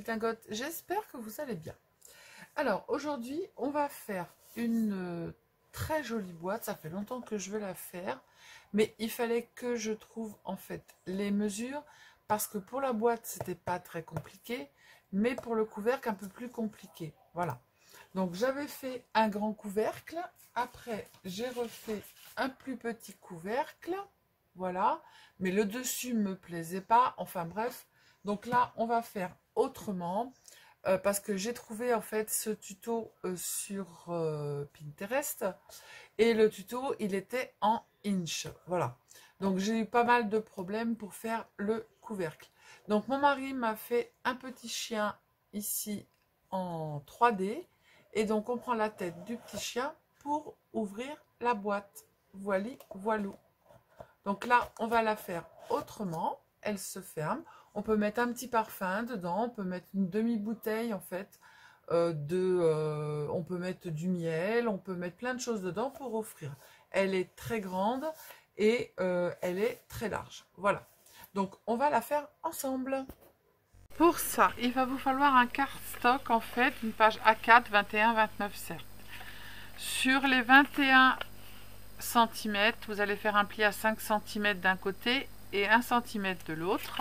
Tingote, j'espère que vous allez bien. Alors aujourd'hui on va faire une très jolie boîte, ça fait longtemps que je veux la faire, mais il fallait que je trouve en fait les mesures, parce que pour la boîte c'était pas très compliqué, mais pour le couvercle un peu plus compliqué, voilà. Donc j'avais fait un grand couvercle, après j'ai refait un plus petit couvercle, voilà, mais le dessus me plaisait pas, enfin bref. Donc là on va faire autrement, parce que j'ai trouvé en fait ce tuto sur Pinterest, et le tuto il était en inch, voilà. Donc j'ai eu pas mal de problèmes pour faire le couvercle. Donc mon mari m'a fait un petit chien ici en 3D, et donc on prend la tête du petit chien pour ouvrir la boîte. Voilà, voilou. Donc là, on va la faire autrement. Elle se ferme. On peut mettre un petit parfum dedans. On peut mettre une demi-bouteille en fait. On peut mettre du miel. On peut mettre plein de choses dedans pour offrir. Elle est très grande et elle est très large. Voilà. Donc on va la faire ensemble. Pour ça, il va vous falloir un cardstock en fait, une page A4, 21, 29 certes. Sur les 21 cm, vous allez faire un pli à 5 cm d'un côté et 1 cm de l'autre.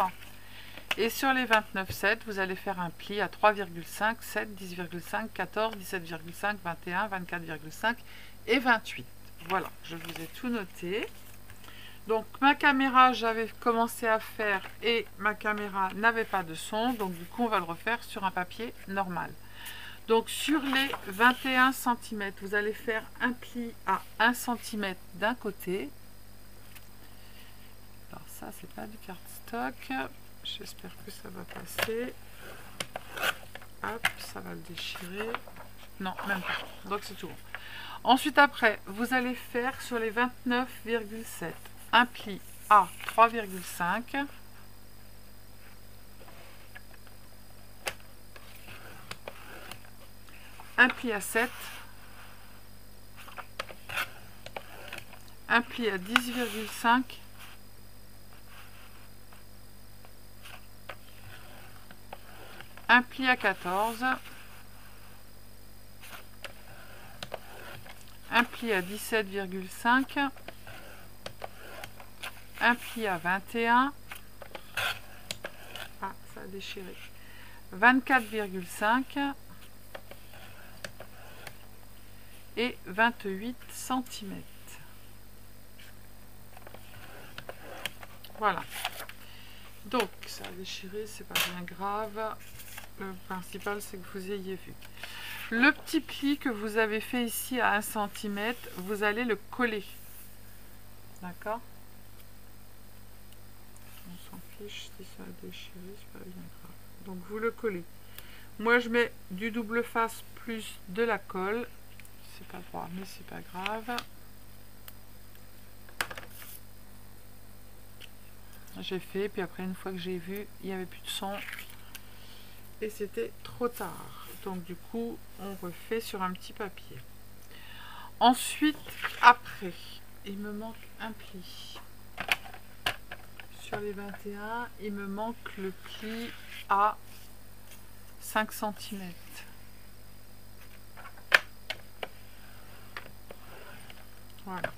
Et sur les 29,7, vous allez faire un pli à 3,5, 7, 10,5, 14, 17,5, 21, 24,5 et 28. Voilà, je vous ai tout noté. Donc ma caméra, j'avais commencé à faire et ma caméra n'avait pas de son. Donc du coup, on va le refaire sur un papier normal. Donc sur les 21 cm, vous allez faire un pli à 1 cm d'un côté. Alors ça, c'est pas du cardstock. J'espère que ça va passer. Hop, ça va le déchirer. Non, même pas. Donc c'est tout bon. Ensuite, après, vous allez faire sur les 29,7 un pli à 3,5. Un pli à 7, un pli à 10,5, un pli à 14, un pli à 17,5, un pli à 21, ah ça a déchiré, 24,5 et 28 cm. Voilà. Donc, ça a déchiré, c'est pas bien grave. Le principal, c'est que vous ayez vu. Le petit pli que vous avez fait ici à 1 cm, vous allez le coller. D'accord? On s'en fiche si ça a déchiré, c'est pas bien grave. Donc, vous le collez. Moi, je mets du double face plus de la colle. C'est pas droit, mais c'est pas grave. J'ai fait, puis après, une fois que j'ai vu, il n'y avait plus de son. Et c'était trop tard. Donc, du coup, on refait sur un petit papier. Ensuite, après, il me manque un pli. Sur les 21, il me manque le pli à 5 cm. Voilà.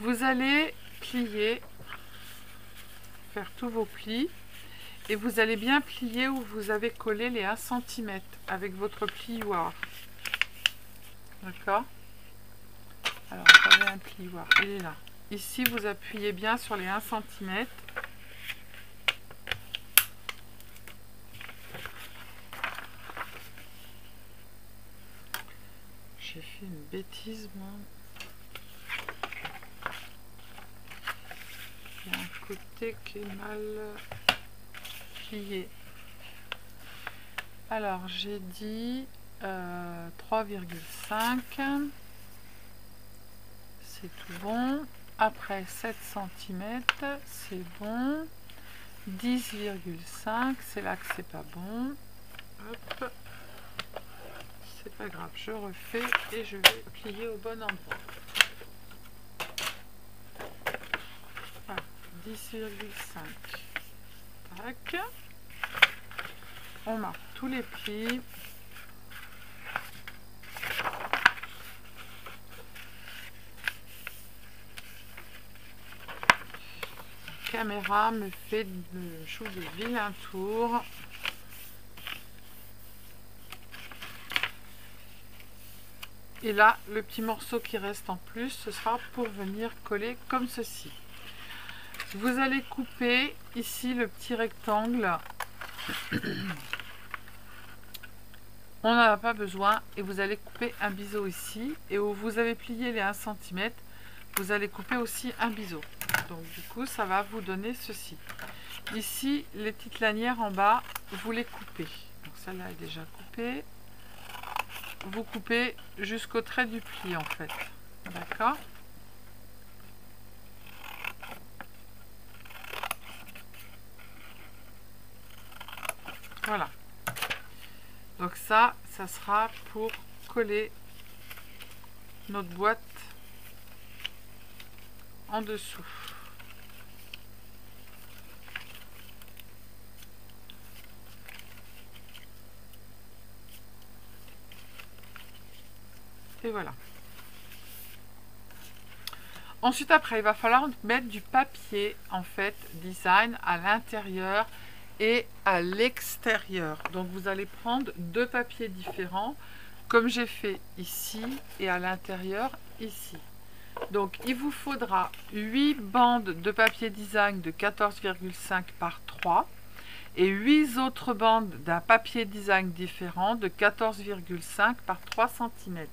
Vous allez plier, faire tous vos plis, et vous allez bien plier où vous avez collé les 1 cm avec votre plioir. D'accord? Alors, j'avais un plioir, il est là. Ici, vous appuyez bien sur les 1 cm. J'ai fait une bêtise, moi. Il y a un côté qui est mal plié. Alors, j'ai dit 3,5. C'est tout bon. Après 7 cm, c'est bon. 10,5, c'est là que c'est pas bon. Hop. C'est pas grave, je refais et je vais plier au bon endroit. Voilà, 10,5. Tac. On marque tous les plis. La caméra me joue de vilains tours. Et là, le petit morceau qui reste en plus, ce sera pour venir coller comme ceci. Vous allez couper ici le petit rectangle. On n'en a pas besoin. Et vous allez couper un biseau ici. Et où vous avez plié les 1 cm, vous allez couper aussi un biseau. Donc du coup, ça va vous donner ceci. Ici, les petites lanières en bas, vous les coupez. Donc celle-là est déjà coupée. Vous coupez jusqu'au trait du pli en fait. D'accord? Voilà. Donc ça sera pour coller notre boîte en dessous. Et voilà. Ensuite, après, il va falloir mettre du papier, en fait, design à l'intérieur et à l'extérieur. Donc, vous allez prendre 2 papiers différents, comme j'ai fait ici et à l'intérieur, ici. Donc, il vous faudra 8 bandes de papier design de 14,5 par 3 et 8 autres bandes d'un papier design différent de 14,5 par 3 cm.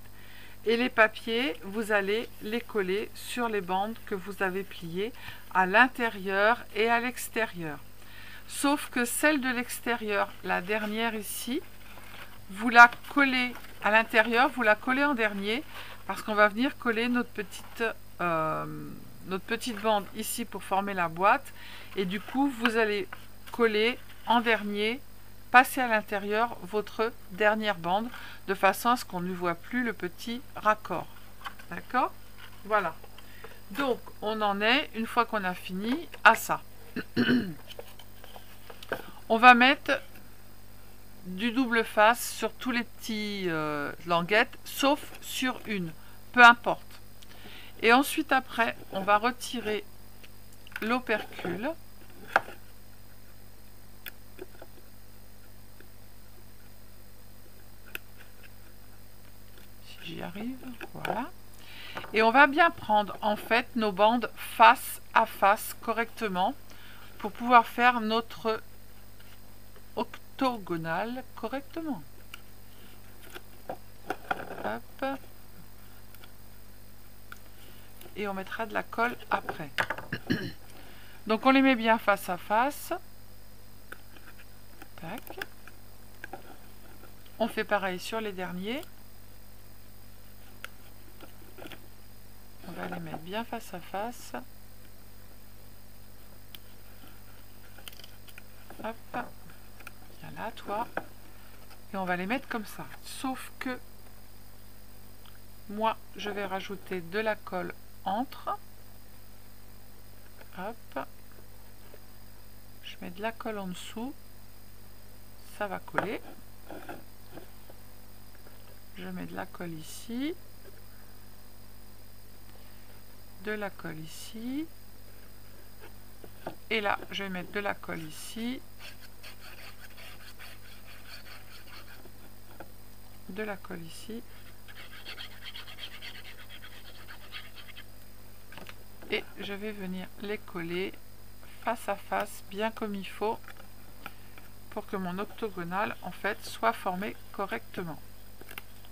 Et les papiers, vous allez les coller sur les bandes que vous avez pliées à l'intérieur et à l'extérieur. Sauf que celle de l'extérieur, la dernière ici, vous la collez à l'intérieur, vous la collez en dernier parce qu'on va venir coller notre petite bande ici pour former la boîte. Et du coup, vous allez coller en dernier, passer à l'intérieur votre dernière bande de façon à ce qu'on ne voit plus le petit raccord. D'accord? Voilà. Donc, on en est, une fois qu'on a fini, à ça. On va mettre du double face sur tous les petits languettes, sauf sur une, peu importe. Et ensuite, après, on va retirer l'opercule. Si j'y arrive, voilà. Et on va bien prendre, en fait, nos bandes face à face correctement pour pouvoir faire notre octogonale correctement. Hop. Et on mettra de la colle après. Donc on les met bien face à face. Tac. On fait pareil sur les derniers. On va les mettre bien face à face. Hop. Viens là, toi. Et on va les mettre comme ça. Sauf que moi, je vais rajouter de la colle entre. Hop. Je mets de la colle en dessous. Ça va coller. Je mets de la colle ici. De la colle ici. Et là, je vais mettre de la colle ici. De la colle ici. Et je vais venir les coller face à face, bien comme il faut, pour que mon octogonale, en fait, soit formée correctement.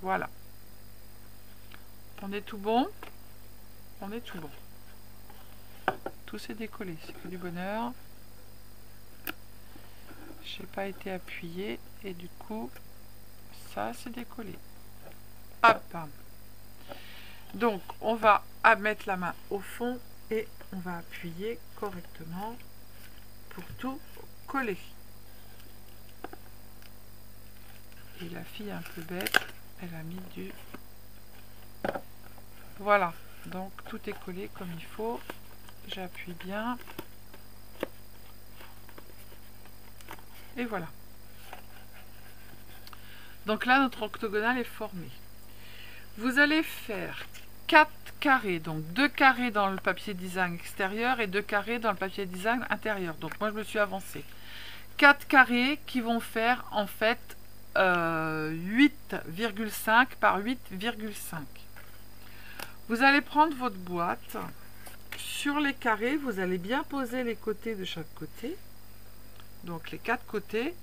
Voilà. On est tout bon. On est tout bon. Tout s'est décollé, c'est que du bonheur. Je n'ai pas été appuyé et du coup, ça s'est décollé. Hop. Donc, on va mettre la main au fond et on va appuyer correctement pour tout coller. Et la fille un peu bête, elle a mis du... Voilà, donc tout est collé comme il faut. J'appuie bien. Et voilà. Donc là, notre octogonale est formée. Vous allez faire 4 carrés, donc 2 carrés dans le papier design extérieur et 2 carrés dans le papier design intérieur. Donc moi, je me suis avancée. 4 carrés qui vont faire en fait 8,5 par 8,5. Vous allez prendre votre boîte. Sur les carrés, vous allez bien poser les côtés de chaque côté. Donc les 4 côtés,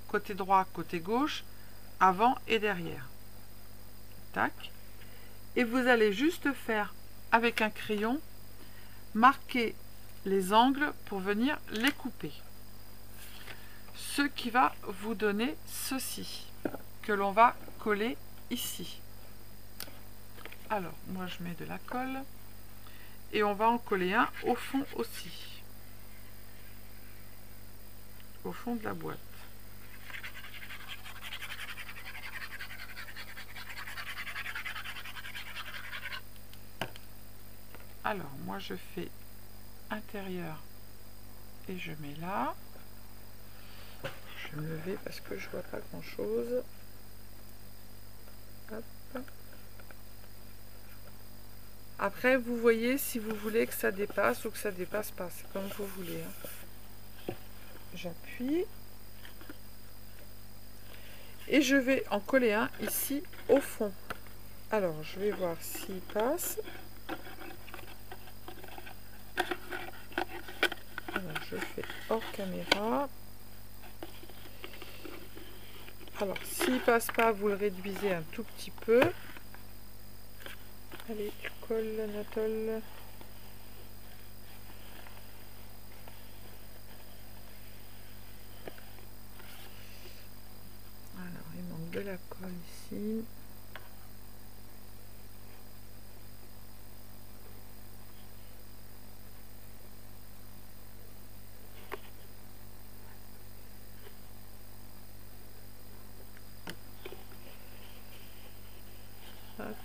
côté droit, côté gauche, avant et derrière. Tac. Et vous allez juste faire, avec un crayon, marquer les angles pour venir les couper. Ce qui va vous donner ceci, que l'on va coller ici. Alors, moi je mets de la colle, et on va en coller un au fond aussi. Au fond de la boîte. Alors, moi je fais intérieur et je mets là. Je vais me lever parce que je vois pas grand chose. Hop. Après, vous voyez si vous voulez que ça dépasse ou que ça dépasse pas. C'est comme vous voulez. Hein. J'appuie. Et je vais en coller un ici au fond. Alors, je vais voir s'il passe. Alors, je fais hors caméra. Alors, s'il passe pas, vous le réduisez un tout petit peu. Allez, tu colles, Anatole. Alors, il manque de la colle ici. Hop.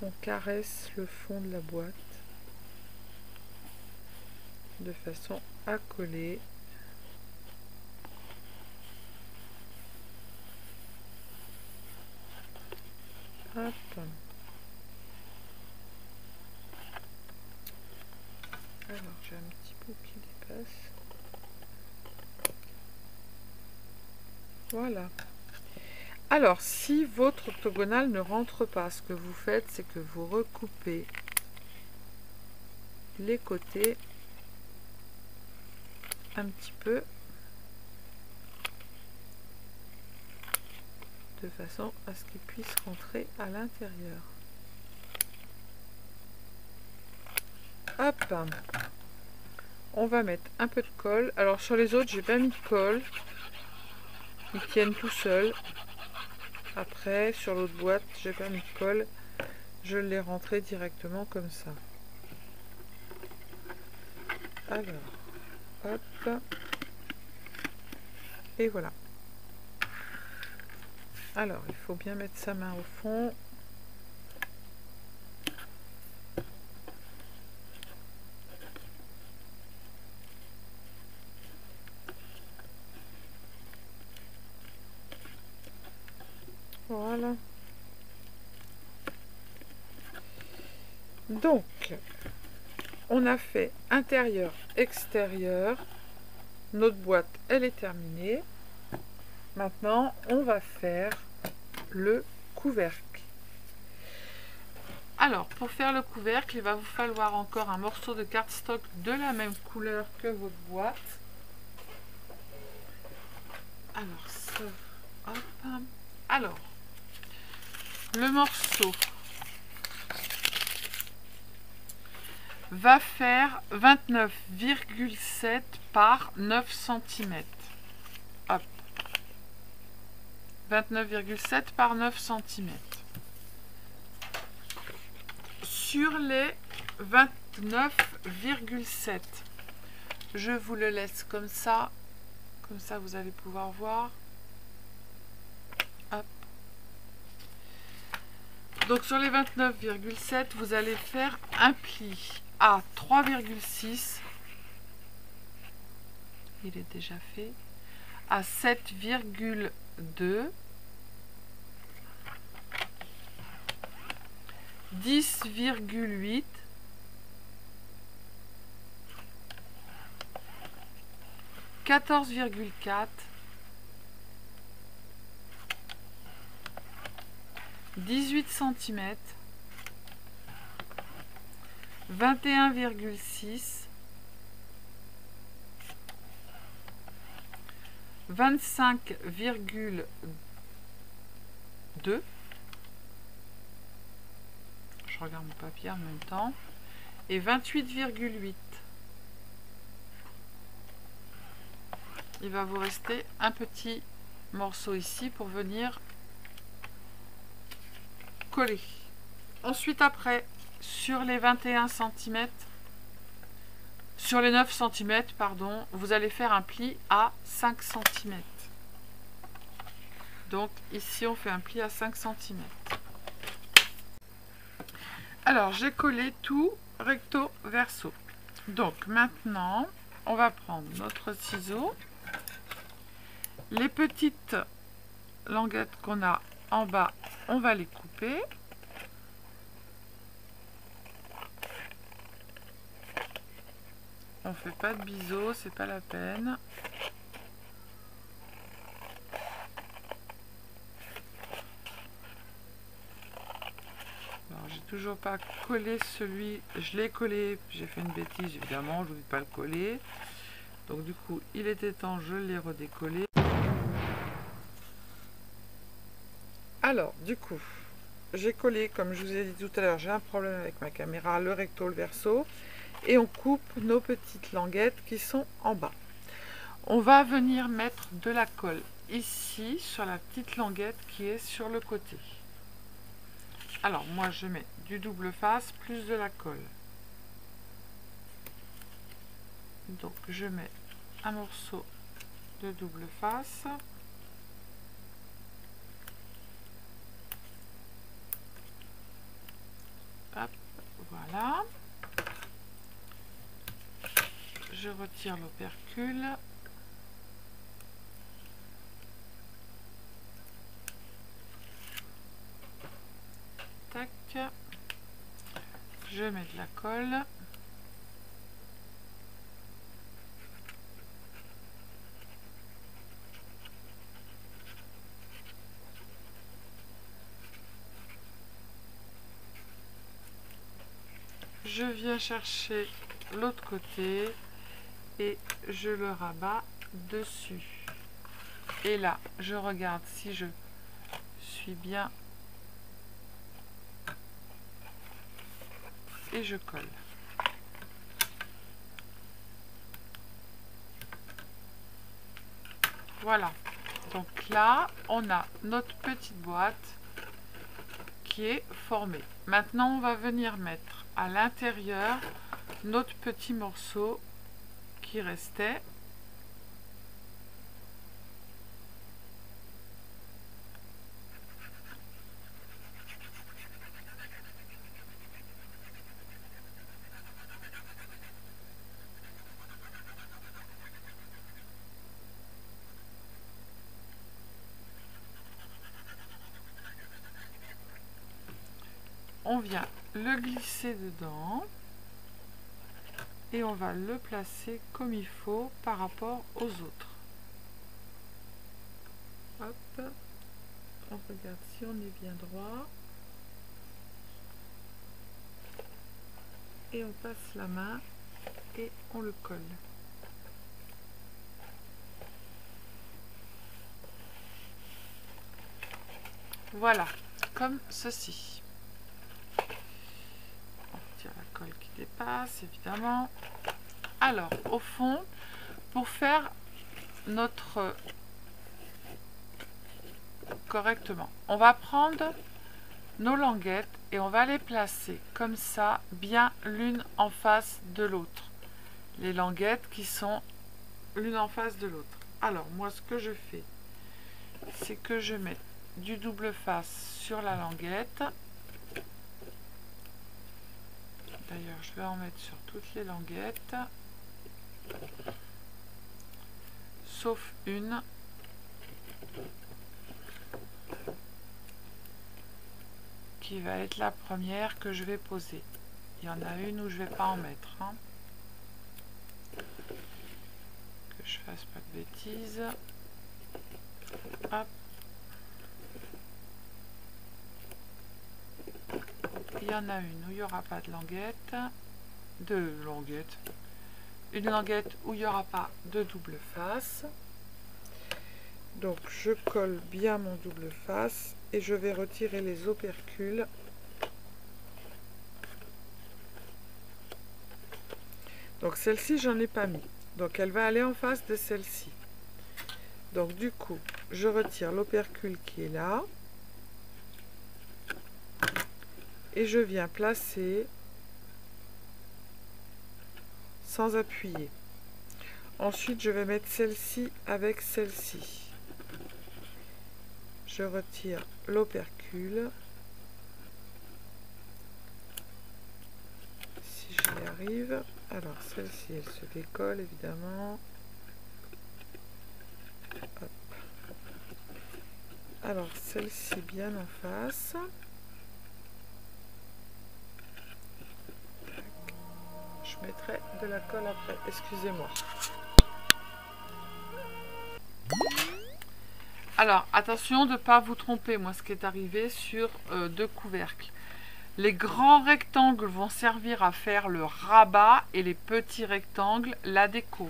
On caresse le fond de la boîte de façon à coller. Hop. Alors j'ai un petit bout qui dépasse. Voilà. Alors si votre octogonale ne rentre pas, ce que vous faites, c'est que vous recoupez les côtés un petit peu de façon à ce qu'il puisse rentrer à l'intérieur. Hop, on va mettre un peu de colle. Alors sur les autres, j'ai pas mis de colle, ils tiennent tout seuls. Après, sur l'autre boîte, j'ai pas mis de colle, je l'ai rentré directement comme ça. Alors, hop, et voilà. Alors, il faut bien mettre sa main au fond. Voilà. Donc, on a fait intérieur, extérieur. Notre boîte, elle est terminée. Maintenant, on va faire le couvercle. Alors, pour faire le couvercle, il va vous falloir encore un morceau de cardstock de la même couleur que votre boîte. Alors, ça, hop. Alors, le morceau va faire 29,7 par 9 cm. Hop. 29,7 par 9 cm. Sur les 29,7, je vous le laisse comme ça vous allez pouvoir voir. Hop. Donc sur les 29,7, vous allez faire un pli à 3,6. Il est déjà fait. À 7,2. 10,8. 14,4. 18 cm. 21,6. 25,2. Je regarde mon papier en même temps. Et 28,8. Il va vous rester un petit morceau ici pour venir coller. Ensuite, après, sur les 21 cm, sur les 9 cm, pardon, vous allez faire un pli à 5 cm. Donc ici, on fait un pli à 5 cm. Alors, j'ai collé tout recto verso. Donc maintenant, on va prendre notre ciseau. Les petites languettes qu'on a en bas, on va les couper. On fait pas de biseau, c'est pas la peine. Alors, j'ai toujours pas collé celui, je l'ai collé, j'ai fait une bêtise évidemment, je voulais pas le coller. Donc du coup, il était temps, je l'ai redécollé. Alors, du coup, j'ai collé, comme je vous ai dit tout à l'heure, j'ai un problème avec ma caméra, le recto, le verso. Et on coupe nos petites languettes qui sont en bas. On va venir mettre de la colle ici, sur la petite languette qui est sur le côté. Alors, moi, je mets du double face plus de la colle. Donc, je mets un morceau de double face. Hop, voilà. Je retire l'opercule. Tac. Je mets de la colle. Je viens chercher l'autre côté et je le rabats dessus. Et là, je regarde si je suis bien et je colle. Voilà. Donc là, on a notre petite boîte qui est formée. Maintenant, on va venir mettre à l'intérieur notre petit morceau qui restait. On vient le glisser dedans et on va le placer comme il faut par rapport aux autres. Hop, on regarde si on est bien droit et on passe la main et on le colle. Voilà, comme ceci. La colle qui dépasse évidemment. Alors au fond, pour faire notre correctement, on va prendre nos languettes et on va les placer comme ça, bien l'une en face de l'autre. Les languettes qui sont l'une en face de l'autre. Alors moi ce que je fais, c'est que je mets du double face sur la languette. D'ailleurs, je vais en mettre sur toutes les languettes. Sauf une. Qui va être la première que je vais poser. Il y en a une où je vais pas en mettre. Hein. Que je fasse pas de bêtises. Hop. Il y en a une où il n'y aura pas de languette. Une languette où il n'y aura pas de double face. Donc je colle bien mon double face et je vais retirer les opercules. Donc celle-ci, j'en ai pas mis. Donc elle va aller en face de celle-ci. Donc du coup, je retire l'opercule qui est là. Et je viens placer sans appuyer. Ensuite, je vais mettre celle-ci avec celle-ci. Je retire l'opercule. Si j'y arrive. Alors, celle-ci, elle se décolle évidemment. Hop. Alors, celle-ci bien en face. Je mettrai de la colle après. Excusez-moi. Alors, attention de ne pas vous tromper. Moi, ce qui est arrivé sur deux couvercles. Les grands rectangles vont servir à faire le rabat et les petits rectangles, la déco.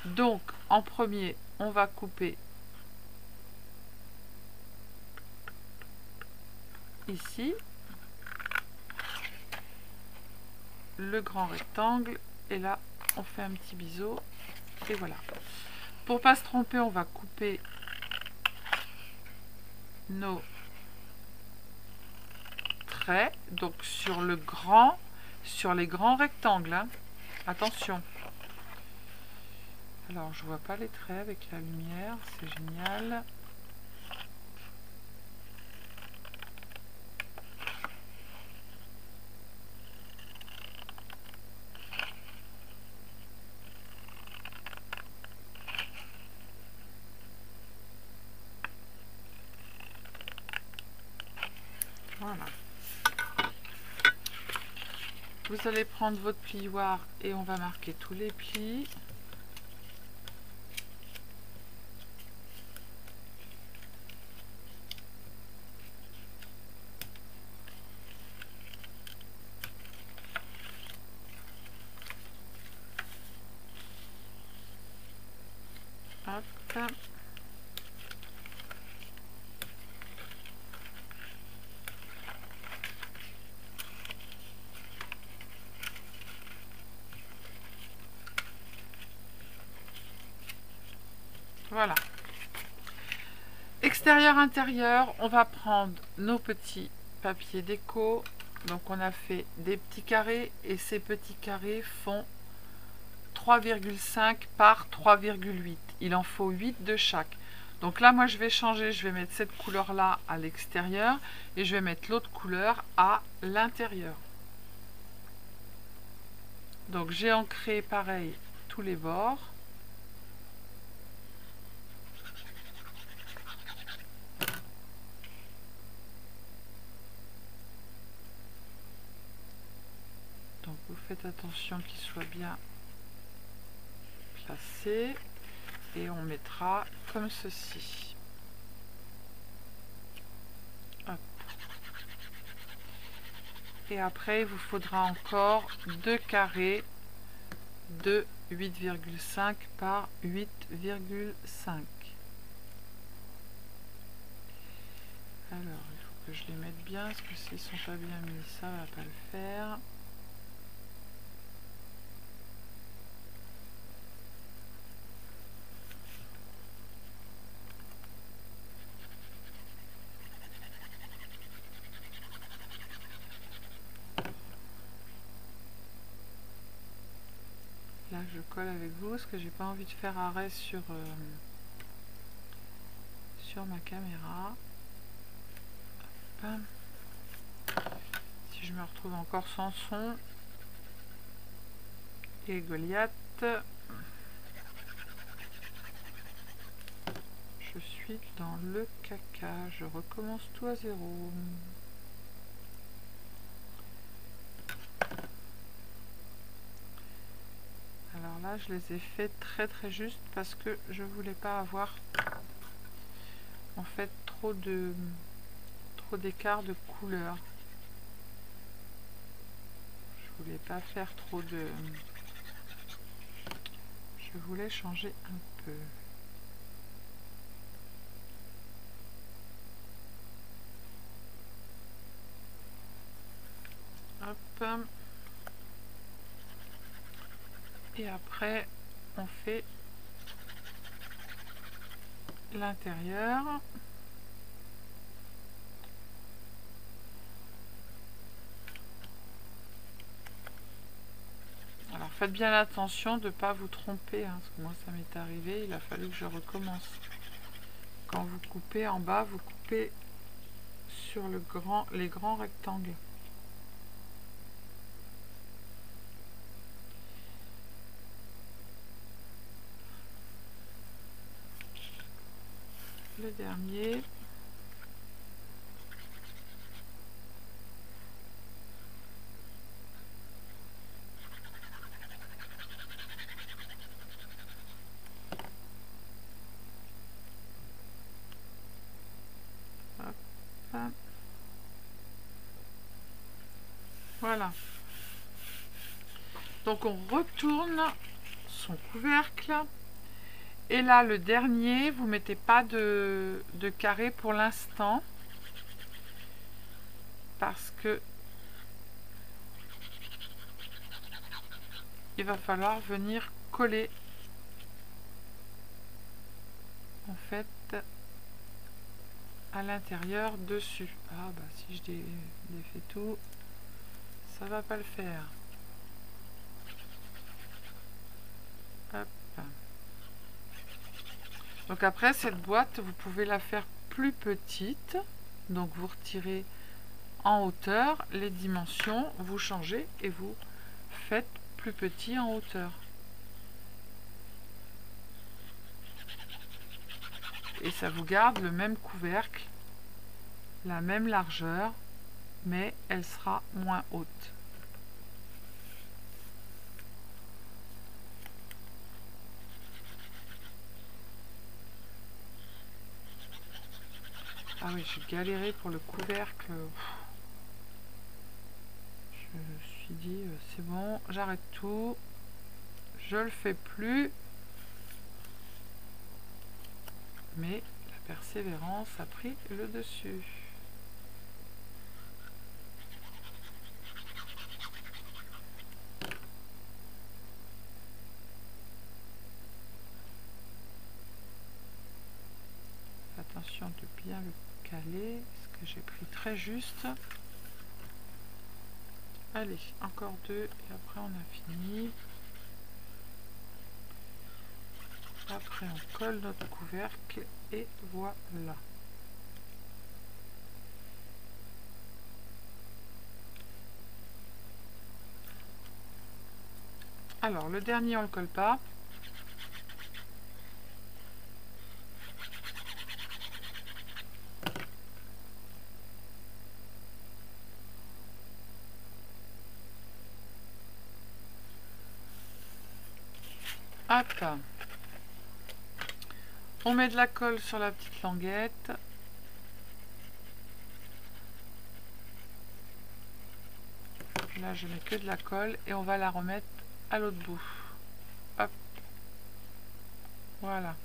Donc, en premier, on va couper ici le grand rectangle. Et là, on fait un petit biseau. Et voilà. Pour pas se tromper, on va couper nos traits, donc sur les grands rectangles, hein. Attention. Alors je vois pas les traits avec la lumière, c'est génial. Voilà. Vous allez prendre votre plioir et on va marquer tous les plis. Hop. Voilà. Extérieur, intérieur, on va prendre nos petits papiers déco. Donc on a fait des petits carrés et ces petits carrés font 3,5 par 3,8. Il en faut 8 de chaque. Donc là, moi, je vais changer. Je vais mettre cette couleur-là à l'extérieur et je vais mettre l'autre couleur à l'intérieur. Donc j'ai ancré pareil tous les bords. Donc vous faites attention qu'il soit bien placé et on mettra comme ceci. Hop. Et après il vous faudra encore deux carrés de 8,5 par 8,5. Alors il faut que je les mette bien parce que s'ils sont pas bien mis, ça va pas le faire. Là je colle avec vous parce que j'ai pas envie de faire arrêt sur ma caméra. Hop. Si je me retrouve encore sans son, et Goliath. Je suis dans le caca. Je recommence tout à zéro. Alors là, je les ai fait très juste parce que je voulais pas avoir en fait trop d'écart de couleur. Je voulais pas faire trop de... Je voulais changer un peu. Hop. Et après, on fait l'intérieur. Alors faites bien attention de ne pas vous tromper, hein, parce que moi ça m'est arrivé, il a fallu que je recommence. Quand vous coupez en bas, vous coupez sur les grands rectangles. Le dernier. Hop. Voilà. Donc on retourne son couvercle. Et là, le dernier, vous mettez pas de carré pour l'instant. Parce que il va falloir venir coller en fait à l'intérieur dessus. Ah bah si je défais tout, ça va pas le faire. Hop. Donc après cette boîte, vous pouvez la faire plus petite. Donc vous retirez en hauteur les dimensions, vous changez et vous faites plus petit en hauteur. Et ça vous garde le même couvercle, la même largeur, mais elle sera moins haute. Ah oui, j'ai galéré pour le couvercle. Je me suis dit, c'est bon, j'arrête tout. Je le fais plus. Mais la persévérance a pris le dessus. Attention de bien le caler, parce que j'ai pris très juste. Allez, encore deux, et après on a fini. Après on colle notre couvercle, et voilà. Alors, le dernier, on le colle pas. Hop. On met de la colle sur la petite languette. Là, je mets que de la colle et on va la remettre à l'autre bout. Hop. Voilà.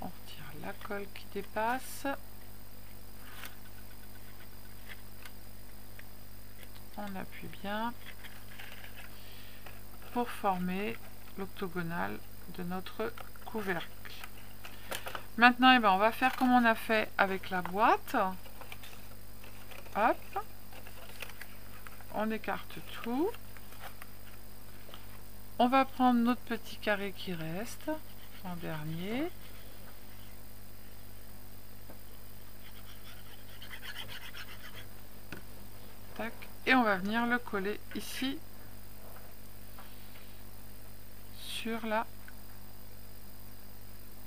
On retire la colle qui dépasse. On appuie bien pour former l'octogonale de notre couvercle. Maintenant, on va faire comme on a fait avec la boîte. Hop. On écarte tout. On va prendre notre petit carré qui reste en dernier. Tac. Et on va venir le coller ici sur la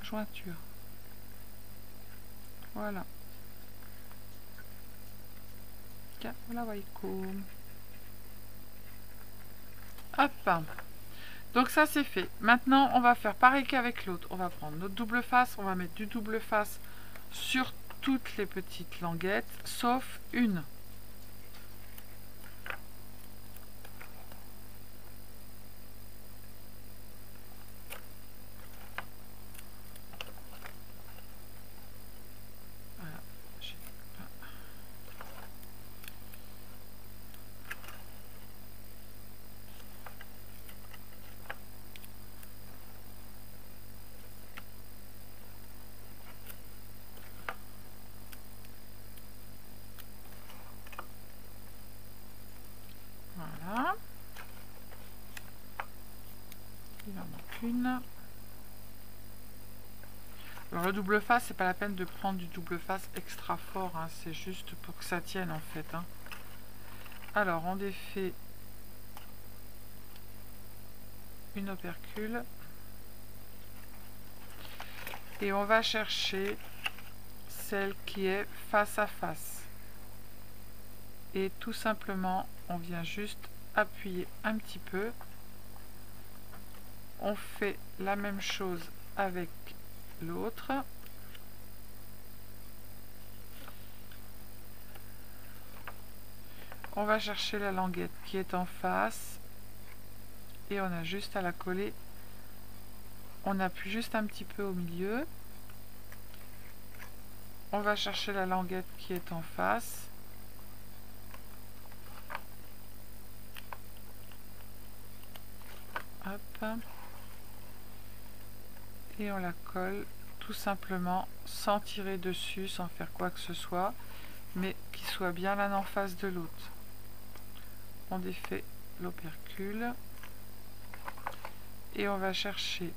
jointure. Voilà. Hop. Donc ça c'est fait. Maintenant on va faire pareil qu'avec l'autre. On va prendre notre double face, on va mettre du double face sur toutes les petites languettes, sauf une. Voilà. Il en manque une. Alors le double face, c'est pas la peine de prendre du double face extra fort, hein, c'est juste pour que ça tienne en fait. Hein. Alors on défait une opercule et on va chercher celle qui est face à face. Et tout simplement, on vient juste appuyer un petit peu. On fait la même chose avec l'autre. On va chercher la languette qui est en face et on a juste à la coller. On appuie juste un petit peu au milieu. On va chercher la languette qui est en face. Hop. Et on la colle tout simplement sans tirer dessus, sans faire quoi que ce soit, mais qu'il soit bien l'un en face de l'autre. On défait l'opercule et on va chercher,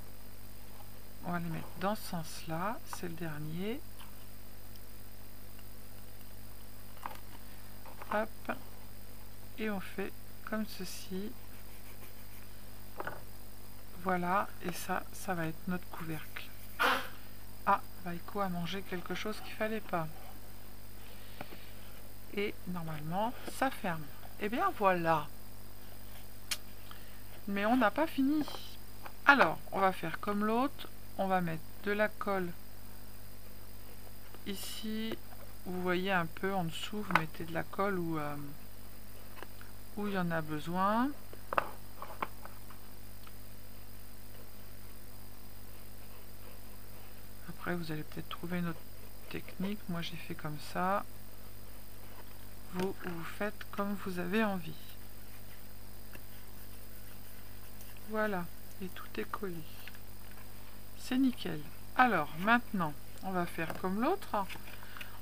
on va les mettre dans ce sens là, c'est le dernier. Hop, et on fait comme ceci. Voilà, et ça va être notre couvercle. Ah, Vaiko a mangé quelque chose qu'il fallait pas. Et normalement, ça ferme. Et bien voilà. Mais on n'a pas fini. Alors, on va faire comme l'autre. On va mettre de la colle ici. Vous voyez un peu en dessous, vous mettez de la colle où il y en a besoin. Après, vous allez peut-être trouver une autre technique. Moi, j'ai fait comme ça. Vous faites comme vous avez envie. Voilà, et tout est collé. C'est nickel. Alors, maintenant, on va faire comme l'autre.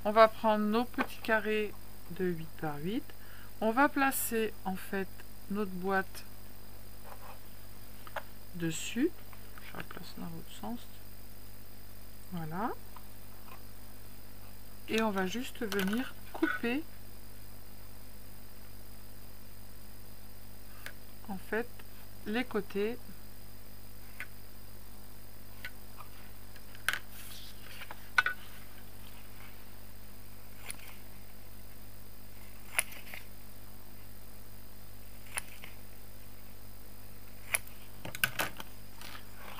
On va prendre nos petits carrés de 8 par 8. On va placer, en fait, notre boîte dessus. Je la place dans l'autre sens. Voilà. Et on va juste venir couper en fait les côtés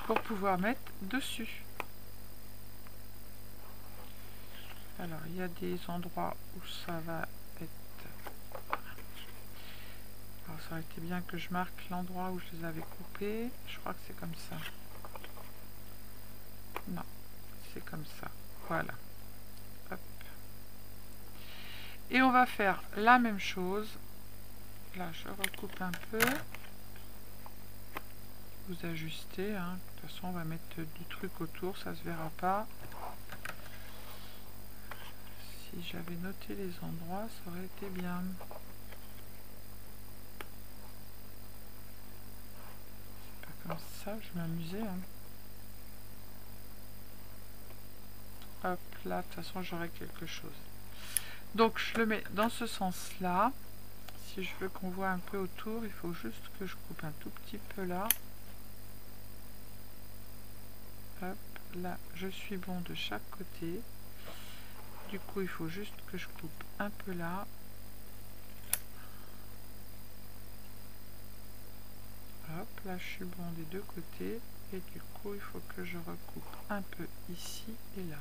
pour pouvoir mettre dessus. Alors il y a des endroits où ça va être... Alors ça aurait été bien que je marque l'endroit où je les avais coupés. Je crois que c'est comme ça. Non, c'est comme ça. Voilà. Hop. Et on va faire la même chose. Là, je recoupe un peu. Vous ajustez. Hein. De toute façon, on va mettre du truc autour. Ça se verra pas. Si j'avais noté les endroits, ça aurait été bien. C'est pas comme ça, je m'amusais. Hein. Hop, là, de toute façon, j'aurai quelque chose. Donc, je le mets dans ce sens-là. Si je veux qu'on voit un peu autour, il faut juste que je coupe un tout petit peu là. Hop, là, je suis bon de chaque côté. Du coup, il faut juste que je coupe un peu là. Hop, là, je suis bon des deux côtés. Et du coup, il faut que je recoupe un peu ici et là.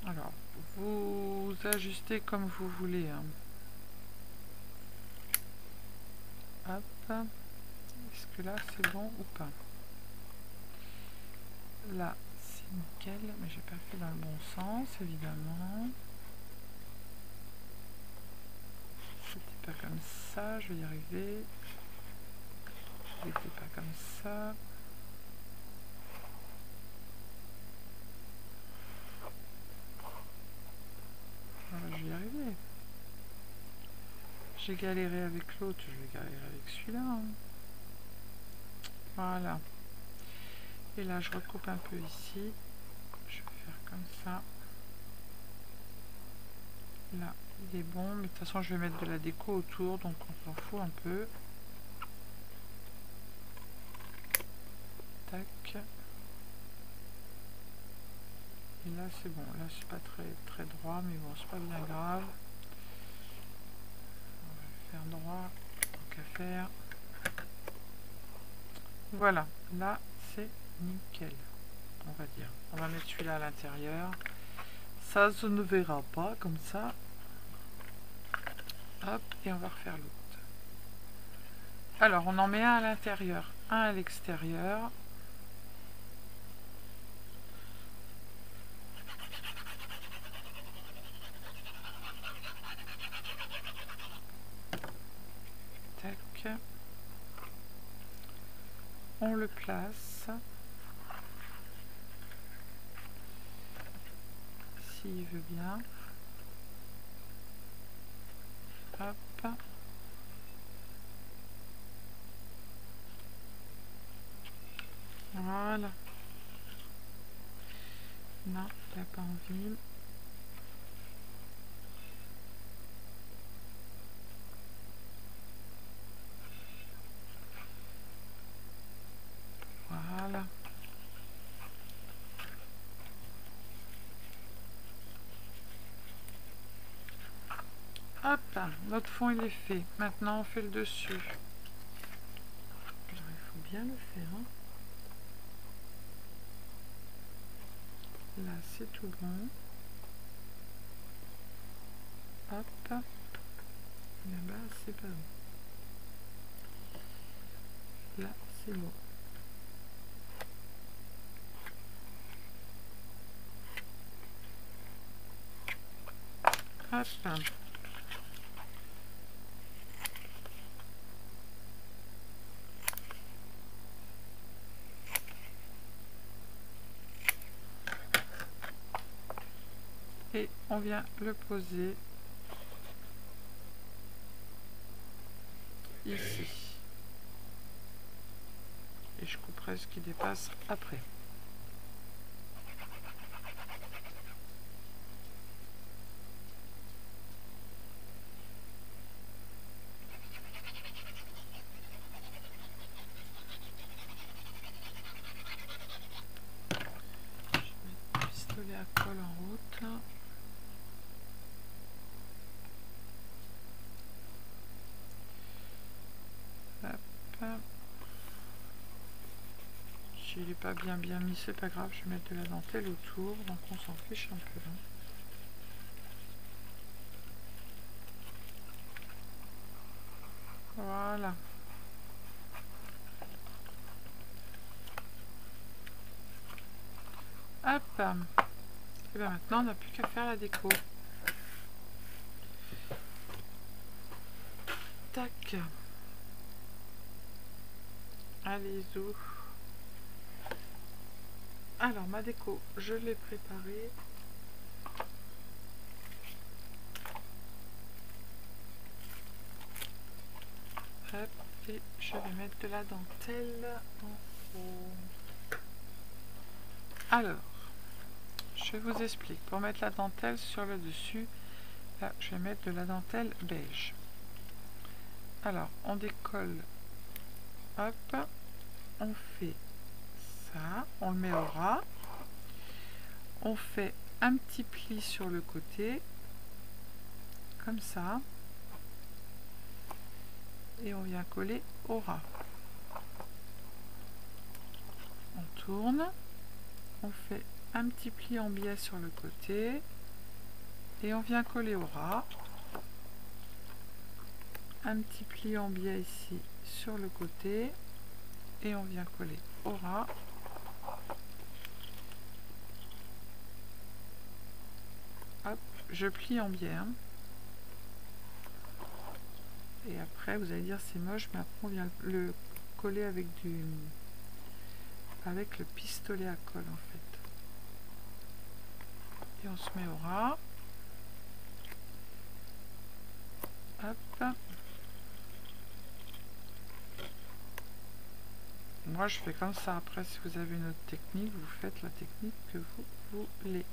Alors, vous ajustez comme vous voulez, hein. Hop. Est-ce que là, c'est bon ou pas? Là, c'est nickel, mais j'ai pas fait dans le bon sens, évidemment. C'était pas comme ça, je vais y arriver. C'était pas comme ça. Voilà, je vais y arriver. J'ai galéré avec l'autre, je vais galérer avec celui-là, hein. Voilà. Et là, je recoupe un peu ici. Je vais faire comme ça. Là, il est bon, mais de toute façon, je vais mettre de la déco autour, donc on s'en fout un peu. Tac. Et là, c'est bon. Là, c'est pas très droit, mais bon, c'est pas bien grave. On va le faire droit, tant qu'à faire. Voilà, là, c'est nickel, on va dire. On va mettre celui-là à l'intérieur. Ça se ne verra pas, comme ça. Hop, et on va refaire l'autre. Alors, on en met un à l'intérieur, un à l'extérieur. Tac. On le place. S'il veut bien. Hop. Voilà. Non, il n'a pas envie. Voilà. Hop, notre fond il est fait. Maintenant on fait le dessus. Alors, il faut bien le faire, hein. Là c'est tout bon. Hop. Là-bas c'est pas bon. Là c'est bon. Hop. Et on vient le poser ici. Et je couperai ce qui dépasse après. Je vais mettre le pistolet à colle en route. Hop. S'il n'est pas bien mis, c'est pas grave, je vais mettre de la dentelle autour, donc on s'en fiche un peu, hein. Voilà. Hop. Et bien maintenant, on n'a plus qu'à faire la déco. Tac. Allez, zou. Alors, ma déco, je l'ai préparée. Hop, et je vais mettre de la dentelle en haut. Alors, je vous explique. Pour mettre la dentelle sur le dessus, là, je vais mettre de la dentelle beige. Alors, on décolle. Hop. on fait ça, on le met au ras, on fait un petit pli sur le côté, comme ça, et on vient coller au ras. On tourne, on fait un petit pli en biais sur le côté, et on vient coller au ras. Un petit pli en biais ici sur le côté, et on vient coller au ras. Hop, je plie en biais. Hein. Et après, vous allez dire c'est moche, mais après on vient le coller avec le pistolet à colle en fait. Et on se met au ras. Hop. Moi je fais comme ça. Après, si vous avez une autre technique, vous faites la technique que vous voulez.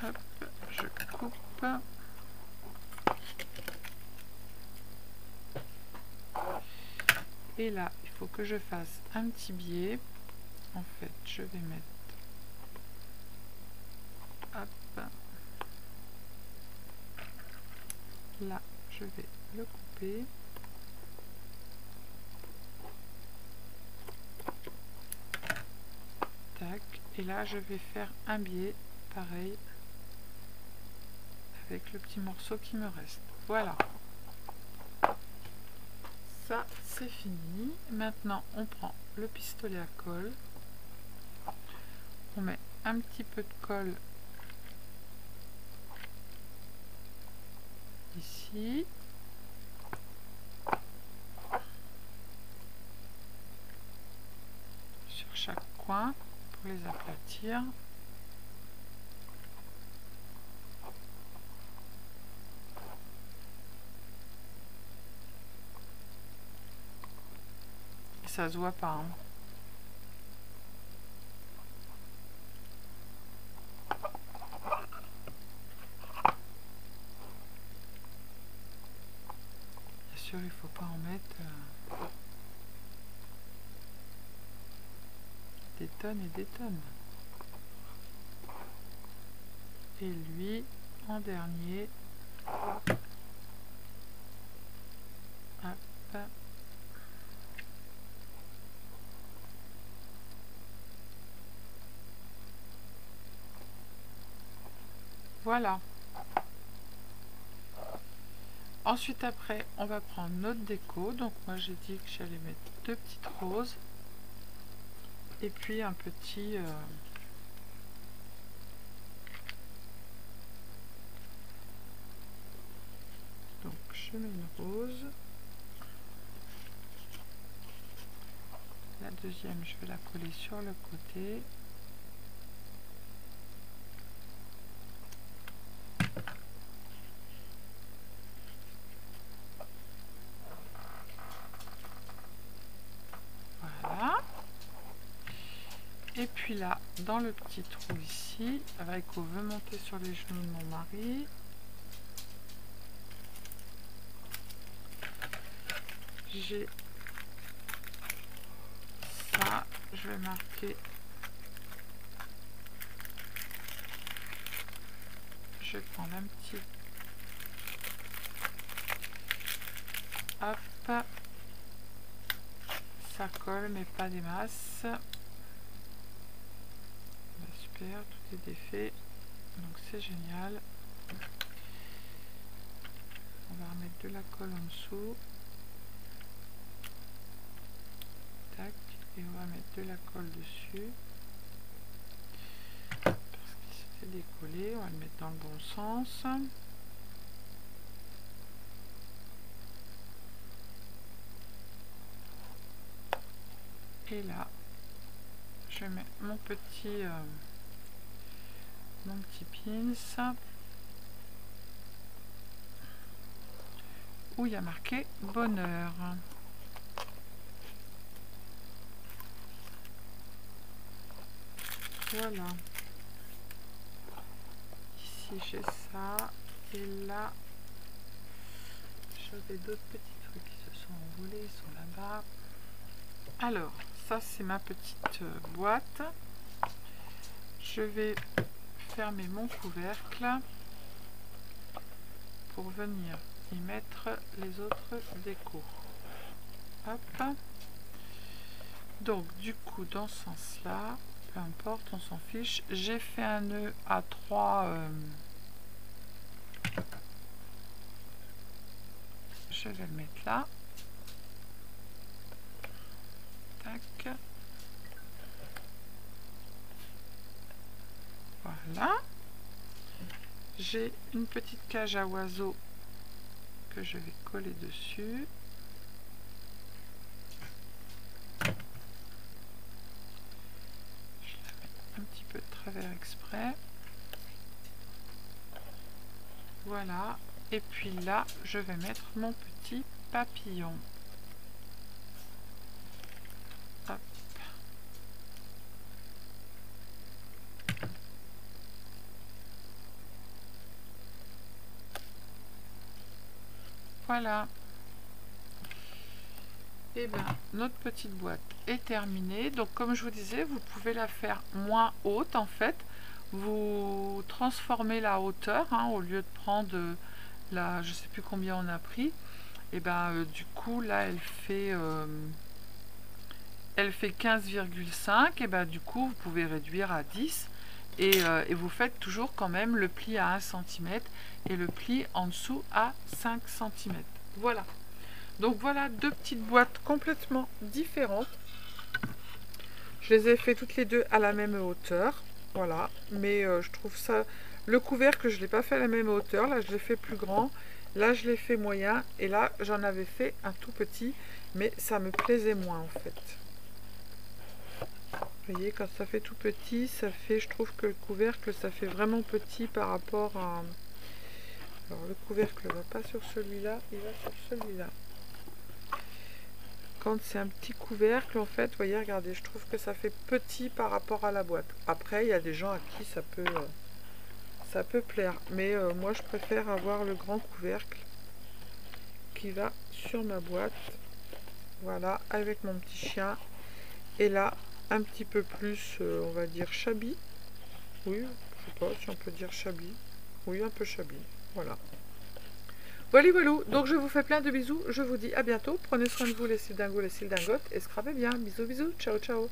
Hop, je coupe. Et là, il faut que je fasse un petit biais. En fait, je vais mettre... Hop. Là, je vais le couper. Tac. Et là, je vais faire un biais, pareil, avec le petit morceau qui me reste. Voilà. Ça, c'est fini. Maintenant, on prend le pistolet à colle. On met un petit peu de colle ici. Sur chaque coin pour les aplatir. Et ça se voit pas. Hein. Bien sûr, il faut pas en mettre des tonnes et des tonnes. Et lui, en dernier, hop. Voilà. Ensuite, après, on va prendre notre déco. Donc, moi, j'ai dit que j'allais mettre 2 petites roses. Et puis, un petit... Donc, je mets une rose. La deuxième, je vais la coller sur le côté. Voilà. Et puis là, dans le petit trou ici, avec on veut monter sur les genoux de mon mari. J'ai ça, je vais marquer. Je vais prendre un petit. Hop. Ça colle, mais pas des masses. Bah, super, tout est défait. Donc c'est génial. On va remettre de la colle en dessous. Tac. Et on va mettre de la colle dessus. Parce qu'il s'était décollé. On va le mettre dans le bon sens. Et là, je mets mon petit pins où il y a marqué bonheur. Voilà. Ici j'ai ça. Et là, j'avais d'autres petits trucs qui se sont envolés, ils sont là-bas. Alors, ça c'est ma petite boîte. Je vais fermer mon couvercle pour venir y mettre les autres décos. Hop. Donc du coup dans ce sens là, peu importe, on s'en fiche. J'ai fait un nœud à 3. Je vais le mettre là. Tac. Voilà. J'ai une petite cage à oiseaux que je vais coller dessus. Je la mets un petit peu de travers exprès. Voilà. Et puis là, je vais mettre mon petit papillon. Hop. Voilà. Et bien, notre petite boîte est terminée. Donc, comme je vous disais, vous pouvez la faire moins haute en fait. Vous transformez la hauteur, hein, au lieu de prendre la, je sais plus combien on a pris. Et ben, du coup, là, elle fait 15,5. Et ben, du coup, vous pouvez réduire à 10. Et vous faites toujours quand même le pli à 1 cm et le pli en dessous à 5 cm. Voilà. Donc voilà deux petites boîtes complètement différentes. Je les ai fait toutes les deux à la même hauteur. Voilà. Mais je trouve ça... Le couvercle, je ne l'ai pas fait à la même hauteur. Là, je l'ai fait plus grand. Là, je l'ai fait moyen. Et là, j'en avais fait un tout petit. Mais ça me plaisait moins, en fait. Vous voyez, quand ça fait tout petit, ça fait... Je trouve que le couvercle, ça fait vraiment petit par rapport à... Alors, le couvercle ne va pas sur celui-là. Il va sur celui-là. Quand c'est un petit couvercle, en fait, vous voyez, regardez, je trouve que ça fait petit par rapport à la boîte. Après, il y a des gens à qui ça peut plaire. Mais moi, je préfère avoir le grand couvercle qui va sur ma boîte. Voilà, avec mon petit chien. Et là, un petit peu plus, on va dire, shabby. Oui, je sais pas si on peut dire shabby. Oui, un peu shabby. Voilà. Voilà, voilà. Donc, je vous fais plein de bisous. Je vous dis à bientôt. Prenez soin de vous, les cils dingos, les cils dingotes. Et scrapez bien. Bisous, bisous. Ciao, ciao.